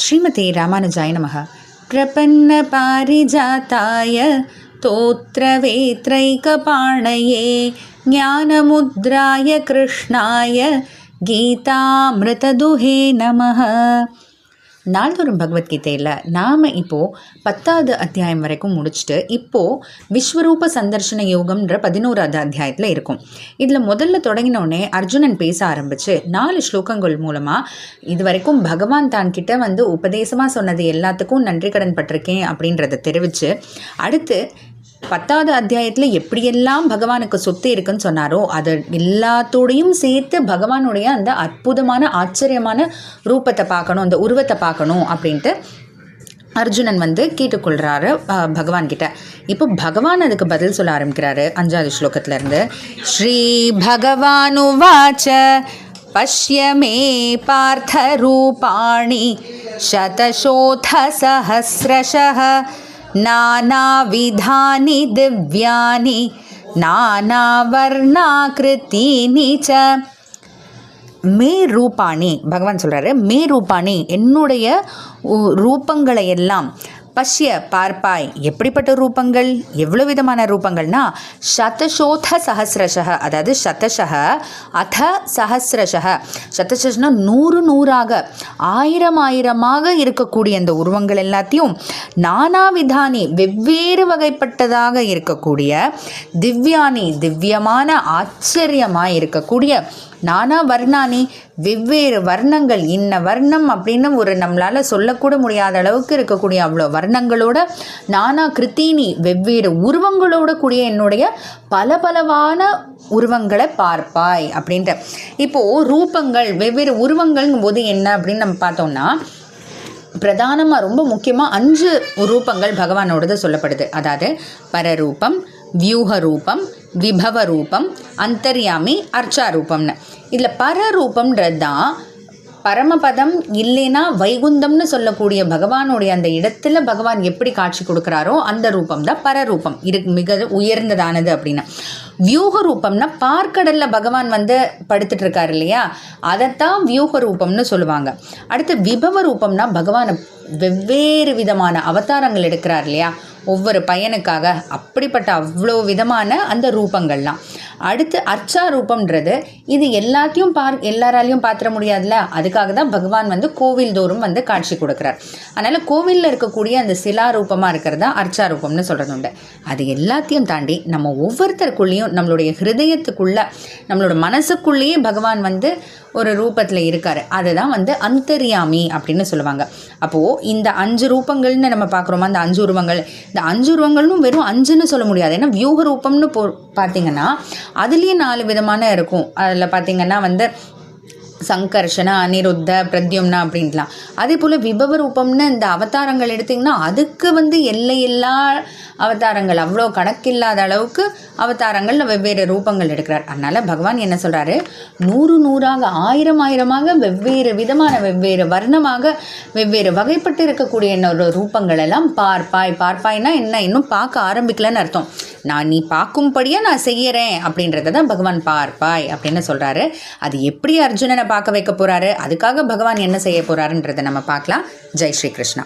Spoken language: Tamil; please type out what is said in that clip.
ஸ்ரீமதே ராமானுஜாய நமः. பிரபன்ன பாரிஜாதாய தோத்ரவேத்ரைகபாணயே ஞானமுத்ராய கிருஷ்ணாய கீதாமிருததுஹே நமः. நாள்தோறும் பகவத்கீதையில் நாம் இப்போது 10வது அத்தியாயம் வரைக்கும் முடிச்சுட்டு இப்போது விஸ்வரூப சந்தர்ஷன யோகம்ன்ற 11வது அத்தியாயத்தில் இருக்கும். இதில் முதல்ல தொடங்கினோடனே அர்ஜுனன் பேச ஆரம்பித்து 4 ஸ்லோகங்கள் மூலமாக இது வரைக்கும் பகவான் தான் கிட்ட உபதேசமாக சொன்னது எல்லாத்துக்கும் நன்றி கடன் பட்டிருக்கேன் அப்படின்றத தெரிவித்து அடுத்து 10வது அத்தியாயத்தில் எப்படியெல்லாம் பகவானுக்கு சொத்து இருக்குன்னு சொன்னாரோ அது எல்லாத்தோடையும் சேர்த்து பகவானுடைய அந்த அற்புதமான ஆச்சரியமான ரூபத்தை பார்க்கணும், அந்த உருவத்தை பார்க்கணும் அப்படின்ட்டு அர்ஜுனன் கேட்டுக்கொள்கிறாரு பகவான்கிட்ட. இப்போ பகவான் அதுக்கு பதில் சொல்ல ஆரம்பிக்கிறாரு 5வது ஸ்லோகத்திலேருந்து. ஸ்ரீ பகவானுவாச்ச பஷ்ய மே பார்த்த ரூபாணி சதசோத சஹஸ்ரஷः நானாவிதானி திவ்யானி நானாவர்ணாக்ருதீனி ச. மே ரூபாணி, பகவான் சொல்கிறாரு, மே ரூபாணி என்னுடைய ரூபங்களை எல்லாம் பஷ்ய பார்ப்பாய். எப்படிப்பட்ட ரூபங்கள், எவ்வளோ விதமான ரூபங்கள்னா சதசோத சஹஸ்ரஷः, அதாவது சதசக அத சஹஸ்ரஷः, சதசனா 100 ஆயிரமாக இருக்கக்கூடிய அந்த உருவங்கள் எல்லாத்தையும் நானாவிதானி வெவ்வேறு வகைப்பட்டதாக இருக்கக்கூடிய திவ்யானி திவ்யமான ஆச்சரியமாக இருக்கக்கூடிய நானா வர்ணானி வெவ்வேறு வர்ணங்கள், இன்ன வர்ணம் அப்படின்னு நம்மளால் சொல்லக்கூட முடியாத அளவுக்கு இருக்கக்கூடிய அவ்வளோ வர்ணங்களோட நானா கிருத்தீனி வெவ்வேறு உருவங்களோட கூடிய என்னுடைய பலவான உருவங்களை பார்ப்பாய் அப்படின்ட்டு. இப்போது ரூபங்கள் வெவ்வேறு உருவங்கள்ங்கும் போது என்ன அப்படின்னு நம்ம பார்த்தோம்னா பிரதானமாக ரொம்ப முக்கியமாக 5 ரூபங்கள் பகவானோடது சொல்லப்படுது. அதாவது பரரூபம், வியூக ரூபம், விபவ ரூபம், அந்தர்யாமி, அர்ச்சா ரூபம்னு. இதில் பரரூபம்ன்றது தான் பரமபதம் இல்லைன்னா வைகுந்தம்னு சொல்லக்கூடிய பகவானுடைய அந்த இடத்துல பகவான் எப்படி காட்சி கொடுக்குறாரோ அந்த ரூபம் தான் பரரூபம். இது மிக உயர்ந்ததானது அப்படின்னு. வியூக ரூபம்னா பார்க்கடலில் பகவான் படுத்துட்டு இருக்காரு இல்லையா, அதைத்தான் வியூக ரூபம்னு சொல்லுவாங்க. அடுத்து விபவ ரூபம்னா பகவான் வெவ்வேறு விதமான அவதாரங்கள் எடுக்கிறார் இல்லையா ஒவ்வொரு பையனுக்காக, அப்படிப்பட்ட அவ்வளோ விதமான அந்த ரூபங்கள்லாம். அடுத்து அர்ச்சா ரூபம்ன்றது இது எல்லாத்தையும் எல்லாராலையும் பார்த்துட முடியாதுல்ல, அதுக்காக தான் பகவான் கோவில் தோறும் காட்சி கொடுக்குறார். அதனால் கோவிலில் இருக்கக்கூடிய அந்த சிலா ரூபமாக இருக்கிறதா அர்ச்சா ரூபம்னு சொல்கிறது உண்டு. அது எல்லாத்தையும் தாண்டி நம்ம ஒவ்வொருத்தருக்குள்ளேயும் நம்மளுடைய ஹிருதயத்துக்குள்ளே நம்மளோட மனசுக்குள்ளேயே பகவான் ஒரு ரூபத்தில் இருக்கார். அதுதான் அந்தர்யாமி அப்படின்னு சொல்லுவாங்க. அப்போது இந்த 5 ரூபங்கள்னு நம்ம பார்க்குறோமா, அந்த 5 உருவங்கள், இந்த 5 உருவங்களும் வெறும் 5ன்னு சொல்ல முடியாது. ஏன்னா வியூக ரூபம்னு பார்த்தீங்கன்னா அதுலேயே 4 விதமான இருக்கும். அதில் பார்த்தீங்கன்னா சங்கர்ஷன, அனிருத்த, பிரத்யும்னா அப்படின்லாம். அதே போல் விபவ ரூபம்னு இந்த அவதாரங்கள் எடுத்திங்கன்னா அதுக்கு எல்லையில்லா அவதாரங்கள், அவ்வளோ கணக்கில்லாத அளவுக்கு அவதாரங்கள் வெவ்வேறு ரூபங்கள் எடுக்கிறார். அதனால் பகவான் என்ன சொல்கிறாரு, 100 ஆயிரமாக வெவ்வேறு விதமான வெவ்வேறு வர்ணமாக வெவ்வேறு வகைப்பட்டு இருக்கக்கூடிய என்னோட ரூபங்கள் எல்லாம் பார்ப்பாய்னா என்ன, இன்னும் பார்க்க ஆரம்பிக்கலன்னு அர்த்தம். நீ பார்க்கும்படியாக நான் செய்யறேன் அப்படின்றத தான் பகவான் பார்ப்பாய் அப்படின்னு சொல்கிறாரு. அது எப்படி அர்ஜுனனை பார்க்க வைக்க போகிறாரு, அதுக்காக பகவான் என்ன செய்ய போகிறாருன்றதை நம்ம பார்க்கலாம். ஜெய் ஸ்ரீ கிருஷ்ணா.